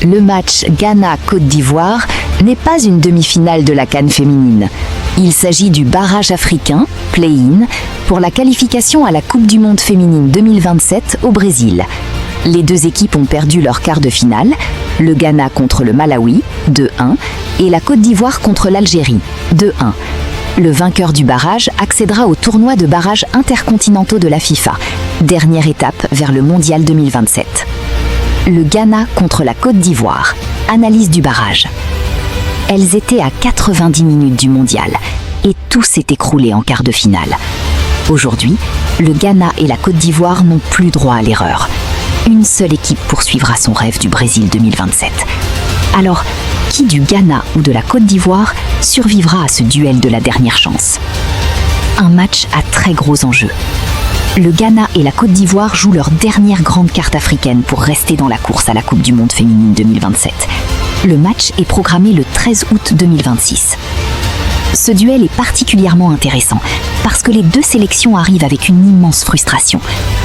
Le match Ghana-Côte d'Ivoire n'est pas une demi-finale de la CAN féminine. Il s'agit du barrage africain, play-in, pour la qualification à la Coupe du Monde féminine 2027 au Brésil. Les deux équipes ont perdu leur quart de finale, le Ghana contre le Malawi, 2-1, et la Côte d'Ivoire contre l'Algérie, 2-1. Le vainqueur du barrage accédera au tournoi de barrages intercontinentaux de la FIFA, dernière étape vers le Mondial 2027. Le Ghana contre la Côte d'Ivoire. Analyse du barrage. Elles étaient à 90 minutes du Mondial et tout s'est écroulé en quart de finale. Aujourd'hui, le Ghana et la Côte d'Ivoire n'ont plus droit à l'erreur. Une seule équipe poursuivra son rêve du Brésil 2027. Alors, qui du Ghana ou de la Côte d'Ivoire survivra à ce duel de la dernière chance? Un match à très gros enjeux. Le Ghana et la Côte d'Ivoire jouent leur dernière grande carte africaine pour rester dans la course à la Coupe du Monde féminine 2027. Le match est programmé le 13 août 2026. Ce duel est particulièrement intéressant parce que les deux sélections arrivent avec une immense frustration.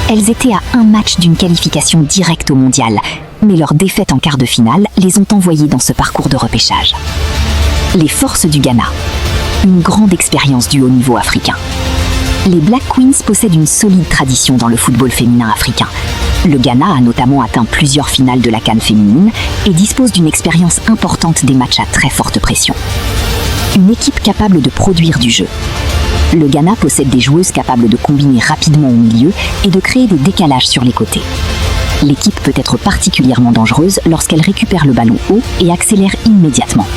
Elles étaient à un match d'une qualification directe au mondial, mais leur défaite en quart de finale les ont envoyées dans ce parcours de repêchage. Les forces du Ghana. Une grande expérience du haut niveau africain. Les Black Queens possèdent une solide tradition dans le football féminin africain. Le Ghana a notamment atteint plusieurs finales de la CAN féminine et dispose d'une expérience importante des matchs à très forte pression. Une équipe capable de produire du jeu. Le Ghana possède des joueuses capables de combiner rapidement au milieu et de créer des décalages sur les côtés. L'équipe peut être particulièrement dangereuse lorsqu'elle récupère le ballon haut et accélère immédiatement.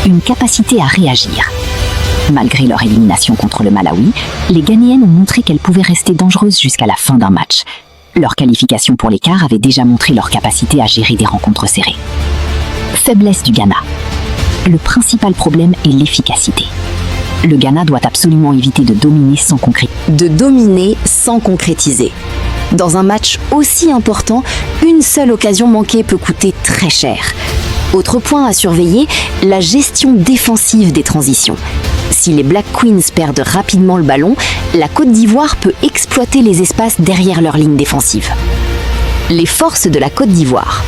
Une capacité à réagir. Malgré leur élimination contre le Malawi, les Ghanéennes ont montré qu'elles pouvaient rester dangereuses jusqu'à la fin d'un match. Leur qualification pour les quarts avait déjà montré leur capacité à gérer des rencontres serrées. Faiblesse du Ghana. Le principal problème est l'efficacité. Le Ghana doit absolument éviter de dominer sans concrétiser. Dans un match aussi important, une seule occasion manquée peut coûter très cher. Autre point à surveiller, la gestion défensive des transitions. Si les Black Queens perdent rapidement le ballon, la Côte d'Ivoire peut exploiter les espaces derrière leur ligne défensive. Les forces de la Côte d'Ivoire.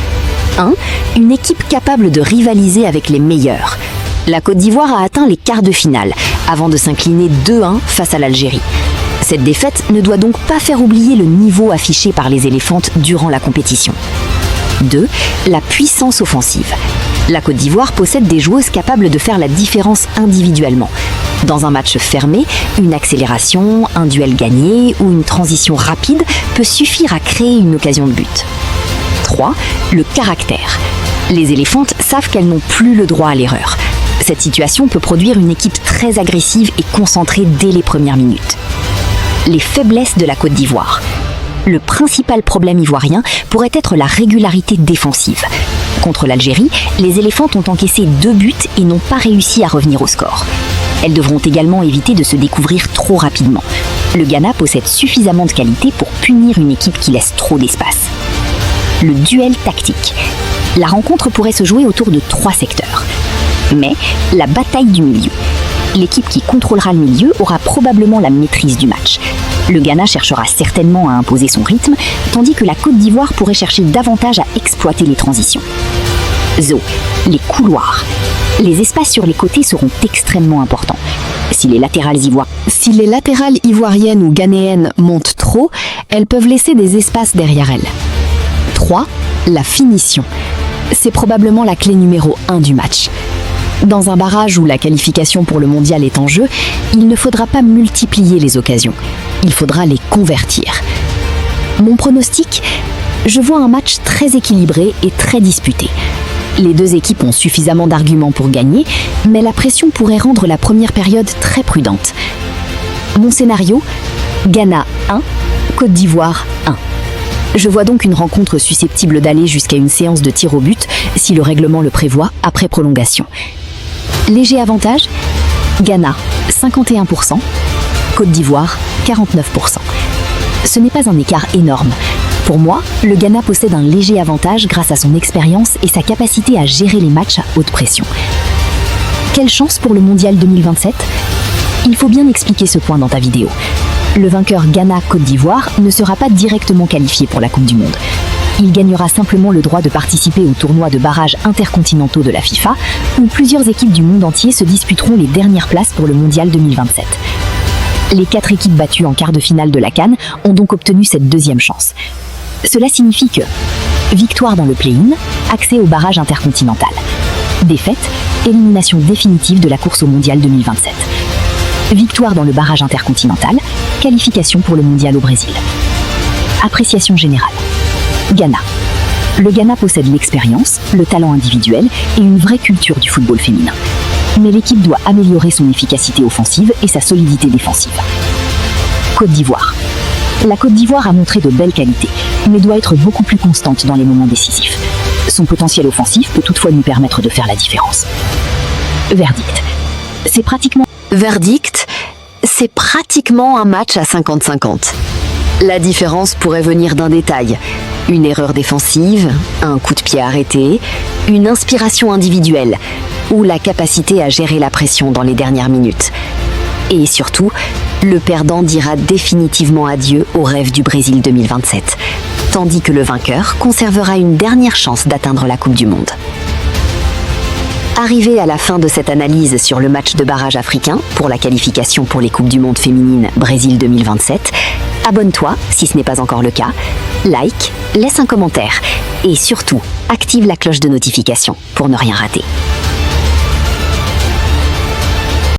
1. Une équipe capable de rivaliser avec les meilleurs. La Côte d'Ivoire a atteint les quarts de finale, avant de s'incliner 2-1 face à l'Algérie. Cette défaite ne doit donc pas faire oublier le niveau affiché par les éléphantes durant la compétition. 2. La puissance offensive. La Côte d'Ivoire possède des joueuses capables de faire la différence individuellement. Dans un match fermé, une accélération, un duel gagné ou une transition rapide peut suffire à créer une occasion de but. 3. Le caractère. Les éléphantes savent qu'elles n'ont plus le droit à l'erreur. Cette situation peut produire une équipe très agressive et concentrée dès les premières minutes. Les faiblesses de la Côte d'Ivoire. Le principal problème ivoirien pourrait être la régularité défensive. Contre l'Algérie, les éléphantes ont encaissé 2 buts et n'ont pas réussi à revenir au score. Elles devront également éviter de se découvrir trop rapidement. Le Ghana possède suffisamment de qualité pour punir une équipe qui laisse trop d'espace. Le duel tactique. La rencontre pourrait se jouer autour de 3 secteurs. Mais la bataille du milieu. L'équipe qui contrôlera le milieu aura probablement la maîtrise du match. Le Ghana cherchera certainement à imposer son rythme, tandis que la Côte d'Ivoire pourrait chercher davantage à exploiter les transitions. Les couloirs. Les espaces sur les côtés seront extrêmement importants. Si les latérales ivoiriennes ou ghanéennes montent trop, elles peuvent laisser des espaces derrière elles. 3. La finition. C'est probablement la clé numéro 1 du match. Dans un barrage où la qualification pour le mondial est en jeu, il ne faudra pas multiplier les occasions. Il faudra les convertir. Mon pronostic, je vois un match très équilibré et très disputé. Les deux équipes ont suffisamment d'arguments pour gagner, mais la pression pourrait rendre la première période très prudente. Mon scénario, Ghana 1, Côte d'Ivoire 1. Je vois donc une rencontre susceptible d'aller jusqu'à une séance de tir au but, si le règlement le prévoit, après prolongation. Léger avantage, Ghana 51%, Côte d'Ivoire 49%. Ce n'est pas un écart énorme. Pour moi, le Ghana possède un léger avantage grâce à son expérience et sa capacité à gérer les matchs à haute pression. Quelle chance pour le Mondial 2027 ? Il faut bien expliquer ce point dans ta vidéo. Le vainqueur Ghana-Côte d'Ivoire ne sera pas directement qualifié pour la Coupe du Monde. Il gagnera simplement le droit de participer aux tournois de barrage intercontinentaux de la FIFA, où plusieurs équipes du monde entier se disputeront les dernières places pour le Mondial 2027. Les 4 équipes battues en quart de finale de la CAN ont donc obtenu cette deuxième chance. Cela signifie que victoire dans le play-in, accès au barrage intercontinental. Défaite, élimination définitive de la course au Mondial 2027. Victoire dans le barrage intercontinental, qualification pour le Mondial au Brésil. Appréciation générale. Ghana. Le Ghana possède l'expérience, le talent individuel et une vraie culture du football féminin. Mais l'équipe doit améliorer son efficacité offensive et sa solidité défensive. Côte d'Ivoire. La Côte d'Ivoire a montré de belles qualités, mais doit être beaucoup plus constante dans les moments décisifs. Son potentiel offensif peut toutefois lui permettre de faire la différence. Verdict. C'est pratiquement un match à 50-50. La différence pourrait venir d'un détail. Une erreur défensive, un coup de pied arrêté, une inspiration individuelle ou la capacité à gérer la pression dans les dernières minutes. Et surtout, le perdant dira définitivement adieu au rêve du Brésil 2027, tandis que le vainqueur conservera une dernière chance d'atteindre la Coupe du Monde. Arrivé à la fin de cette analyse sur le match de barrage africain pour la qualification pour les Coupes du Monde féminines Brésil 2027, abonne-toi si ce n'est pas encore le cas, like, laisse un commentaire et surtout, active la cloche de notification pour ne rien rater.